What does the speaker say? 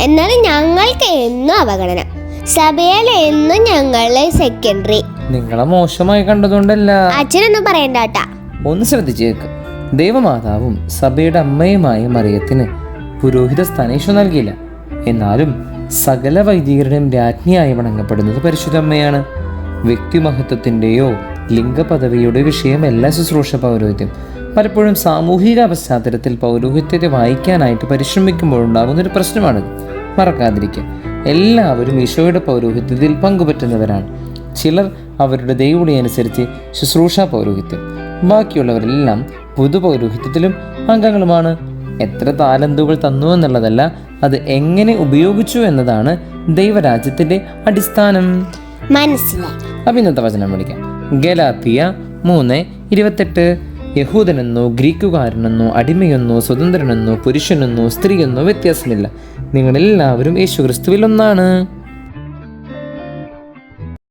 എന്നാൽ ഞങ്ങൾക്ക് എന്നും അവഗണന. സഭയിൽ എന്നും ഞങ്ങളെ സെക്കൻഡറി. നിങ്ങളെ മോശമായി കണ്ടതുകൊണ്ടല്ല. അച്ഛനൊന്നും പറയണ്ടാട്ടാ. ഒന്ന് ശ്രദ്ധിച്ചേക്ക്. ദൈവമാതാവും സഭയുടെ അമ്മയുമായ മറിയത്തിന് പുരോഹിത സ്ഥാനം ഈശോ നൽകിയില്ല. എന്നാലും സകല വൈദികരുടെയും രാജ്ഞിയായി വണങ്ങപ്പെടുന്നത് പരിശുദ്ധ അമ്മയാണ്. വ്യക്തിമഹത്വത്തിൻ്റെയോ ലിംഗപദവിയുടെ വിഷയമല്ല ശുശ്രൂഷ പൗരോഹിത്യം. പലപ്പോഴും സാമൂഹിക പശ്ചാത്തലത്തിൽ പൗരോഹിത്യത്തെ വായിക്കാനായിട്ട് പരിശ്രമിക്കുമ്പോഴുണ്ടാകുന്നൊരു പ്രശ്നമാണിത്. മറക്കാതിരിക്കുക, എല്ലാവരും ഈശോയുടെ പൗരോഹിത്യത്തിൽ പങ്കുപറ്റുന്നവരാണ്. ചിലർ അവരുടെ ദൈവവിളി അനുസരിച്ച് ശുശ്രൂഷ പൗരോഹിത്യം, ബാക്കിയുള്ളവരെല്ലാം പൊതു പൗരോഹിത്യത്തിലും അംഗങ്ങളുമാണ്. എത്ര താലന്തുകൾ തന്നു എന്നുള്ളതല്ല, അത് എങ്ങനെ ഉപയോഗിച്ചു എന്നതാണ് ദൈവരാജ്യത്തിൻ്റെ അടിസ്ഥാനം. മനസ്സിലായി. അപ്പം ഇന്നത്തെ വചനം പഠിക്കാം. ഗലാത്തിയ 3:28. യഹൂദനെന്നോ ഗ്രീക്കുകാരനെന്നോ അടിമയെന്നോ സ്വതന്ത്രനെന്നോ പുരുഷനെന്നോ സ്ത്രീയെന്നോ വ്യത്യാസമില്ല, നിങ്ങളെല്ലാവരും യേശുക്രിസ്തുവിൽ ഒന്നാണ്.